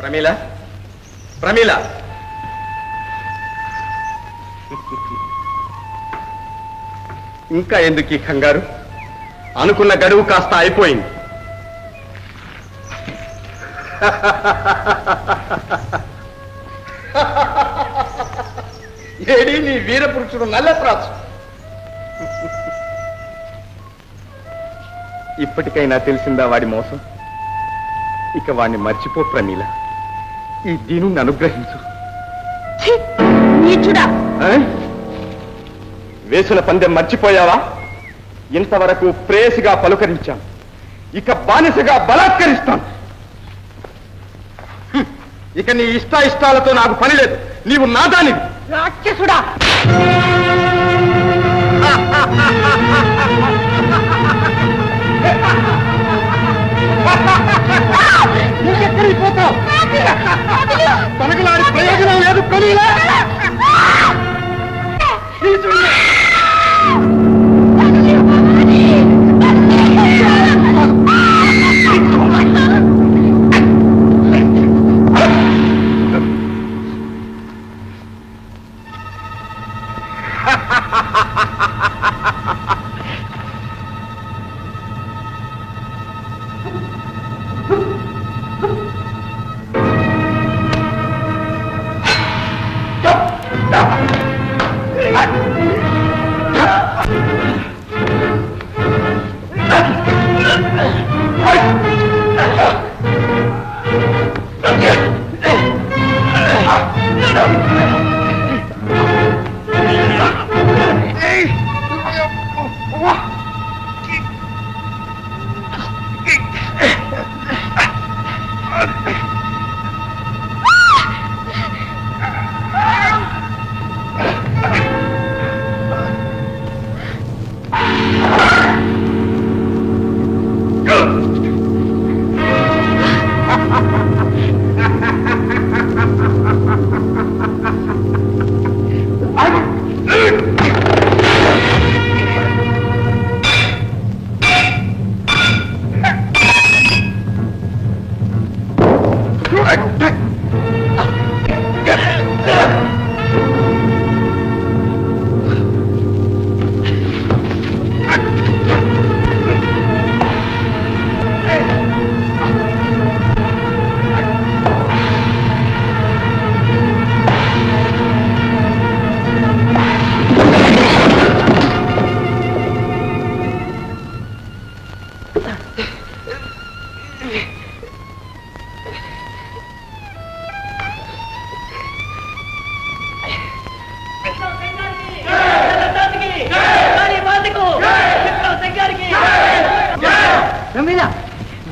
ప్రమీల, ప్రమీల, ఇంకా ఎందుకు ఈ కంగారు? అనుకున్న గడువు కాస్త అయిపోయింది. ఏడి నీ వీరపురుషుడు నల్లత్రాసు. ఇప్పటికైనా తెలిసిందా వాడి మోసం? ఇక వాణ్ణి మర్చిపో ప్రమీల. ఈ దీనుని అనుగ్రహించు. వేసుల పందెం మర్చిపోయావా? ఇంతవరకు ప్రేయసిగా పలుకరించాను, ఇక బానిసగా బలాత్కరిస్తాను. ఇక నీ ఇష్టాలతో నాకు పని లేదు. నీవు నాదానివి. రాక్షసుడా! నువ్వెక్కడికి పోతావు? తనకులాడి ప్రయోజనం లేదు ప్రమీల.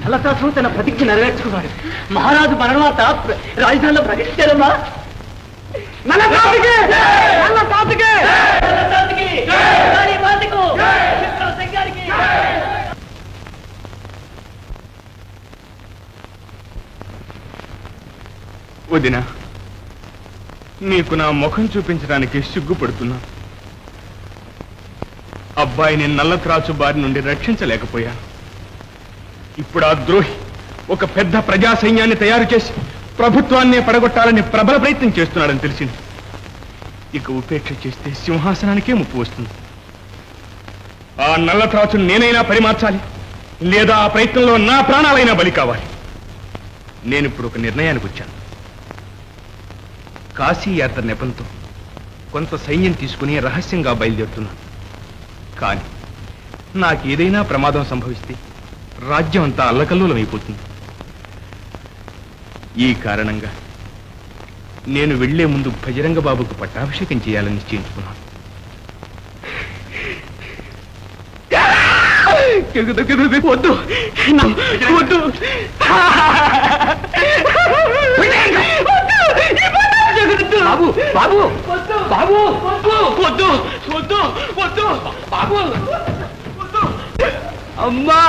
నల్లత్రాసు తన ప్రతిజ్ఞ నెరవేర్చుకున్నాడు. మహారాజు మరణవార్త రాజధానిలో ప్రకటించారమ్మా. వదినా, నీకు నా ముఖం చూపించడానికి సిగ్గుపడుతున్నా. అబ్బాయిని నల్లత్రాసు బారి నుండి రక్షించలేకపోయాను. ఇప్పుడు ఆ ద్రోహి ఒక పెద్ద ప్రజా సైన్యాన్ని తయారు చేసి ప్రభుత్వాన్నే పడగొట్టాలని ప్రబల ప్రయత్నం చేస్తున్నాడని తెలిసింది. ఇక ఉపేక్ష చేస్తే సింహాసనానికే ముప్పు వస్తుంది. ఆ నల్లత్రాసును నేనైనా పరిమార్చాలి, లేదా ఆ ప్రయత్నంలో నా ప్రాణాలైనా బలి కావాలి. నేనిప్పుడు ఒక నిర్ణయానికి వచ్చాను. కాశీ యాత్ర నెపంతో కొంత సైన్యం తీసుకుని రహస్యంగా బయలుదేరుతున్నాను. కానీ నాకు ఏదైనా ప్రమాదం సంభవిస్తే రాజ్యం అంతా అల్లకల్లోలమైపోతుంది. ఈ కారణంగా నేను వెళ్లే ముందు బజరంగ బాబుకు పట్టాభిషేకం చేయాలని నిశ్చయించుకున్నాను. వద్దు వద్దు, బాబు బాబు బాబు వద్దు వద్దు వద్దు బాబు అమ్మా.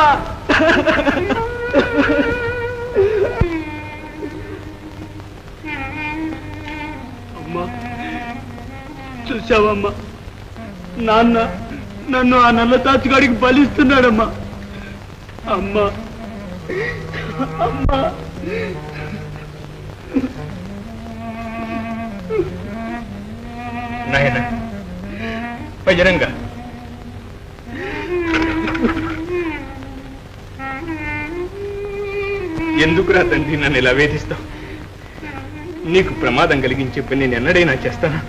అమ్మా, చూసావమ్మా, నాన్న నన్ను ఆ నల్ల తాచుగాడికి బలిస్తున్నాడమ్మా. అమ్మా అమ్మా నాయన బజరంగ, ఎందుకురా తండ్రి నన్ను ఇలా వేధిస్తావు? నీకు ప్రమాదం కలిగించే పని నేను ఎన్నడైనా చేస్తానా?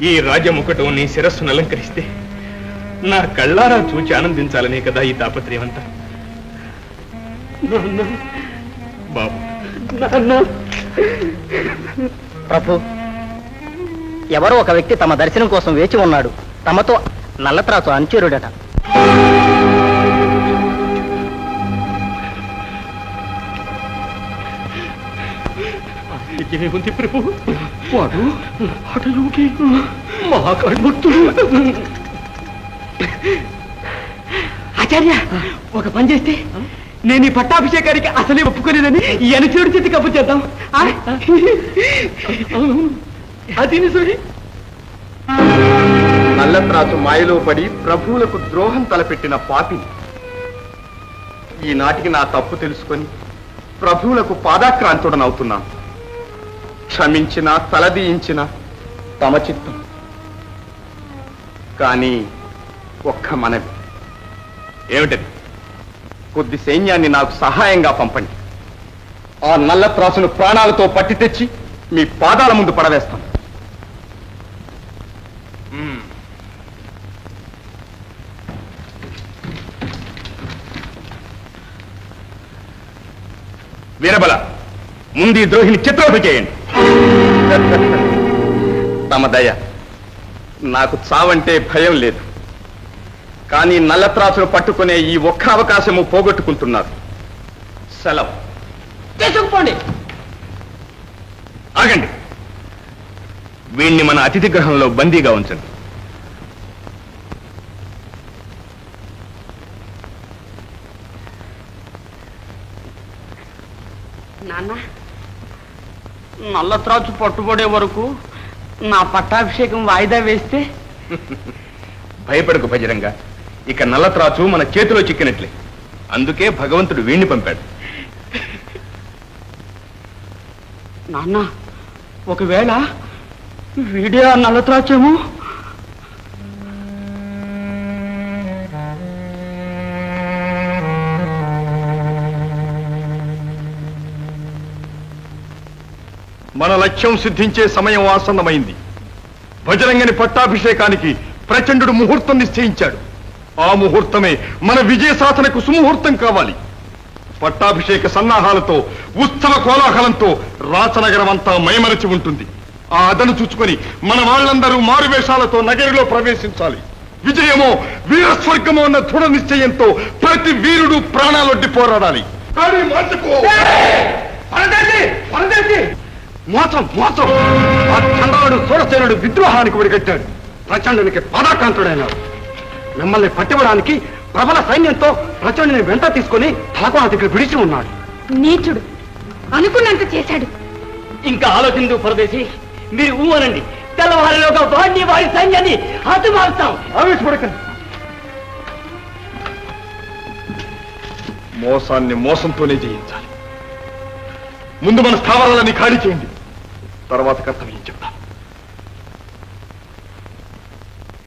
ఈ రాజముకటం నీ శిరస్సును అలంకరిస్తే నా కళ్ళారా చూచి ఆనందించాలనే కదా ఈ తాపత్రయం అంతా. బాబు, ప్రభు, ఎవరో ఒక వ్యక్తి తమ దర్శనం కోసం వేచి ఉన్నాడు. తమతో నల్లత్రాసు అనుచరుడట. ఏముంది ప్రభు, వాడు హఠయోగి మహాకాళభక్తుడు. ఆచార్య, ఒక పని చేస్తే నేను ఈ పట్టాభిషేకానికి అసలే ఒప్పుకోలేదని ఈ అనుచరుడి చేతి కప్పు చేద్దాం. అది నిజమే. నల్లత్రాసు మాయలో పడి ప్రభువులకు ద్రోహం తలపెట్టిన పాపి ఈనాటికి నా తప్పు తెలుసుకొని ప్రభువులకు పాదాక్రాంతుడనవుతున్నాను. క్షమించిన తలదీయించిన తమ చిత్తం. కానీ ఒక్క మనవి. ఏమిటది? కొద్ది సైన్యాన్ని నాకు సహాయంగా పంపండి. ఆ నల్లత్రాసును ప్రాణాలతో పట్టి తెచ్చి మీ పాదాల ముందు పడవేస్తాను. వీరబల, ముందు ఈ ద్రోహిని చిత్రవధ చేయండి. తమ దయ. నాకు చావంటే భయం లేదు. కానీ నల్లత్రాసును పట్టుకునే ఈ ఒక్క అవకాశము పోగొట్టుకుంటున్నారు. సెలవు. తీసుకుపోండి. ఆగండి. వీణ్ణి మన అతిథి గృహంలో బందీగా ఉంచండి. నాన్న, నల్లత్రాచు పట్టుబడే వరకు నా పట్టాభిషేకం వాయిదా వేస్తే? భయపడకు బజరంగ, ఇక నల్లత్రాచు మన చేతిలో చిక్కినట్లే. అందుకే భగవంతుడు వీణ్ణి పంపాడు. నాన్న, ఒకవేళ వీడే ఆ నల్లత్రాచేమో? మన లక్ష్యం సిద్ధించే సమయం ఆసన్నమైంది. బజరంగని పట్టాభిషేకానికి ప్రచండుడు ముహూర్తం నిశ్చయించాడు. ఆ ముహూర్తమే మన విజయ సాధనకు సుముహూర్తం కావాలి. పట్టాభిషేక సన్నాహాలతో, ఉత్సవ కోలాహలంతో రాచనగరం అంతా మైమరచి ఉంటుంది. ఆ అదను చూచుకొని మన వాళ్ళందరూ మారువేషాలతో నగరిలో ప్రవేశించాలి. విజయమో వీరస్వర్గమో అన్న దృఢ నిశ్చయంతో ప్రతి వీరుడు ప్రాణాలొడ్డి పోరాడాలి. కానీ మోసం మోసం! ఆ చండాలుడు సూరసేనుడు విద్రోహానికి ఒడిగట్టాడు. ప్రచండునికి పాదాక్రాంతుడైనాడు. మిమ్మల్ని పట్టివ్వడానికి ప్రబల సైన్యంతో ప్రచండుని వెంట తీసుకుని తలకోన దగ్గర విడిచి ఉన్నాడు. నీచుడు అనుకున్నంత చేశాడు. ఇంకా ఆలోచించు పరదేశి. మీరు ఊమనండి. తెల్లవారిలోగా వాడిని వారి సైన్యాన్ని హతమారుస్తాం. ఆవేశపడకండి. మోసాన్ని మోసంతోనే జయించాలి. ముందు మన స్థావరాలని ఖాళీ చేయండి. తర్వాత కర్తవ్యం చెప్తాను.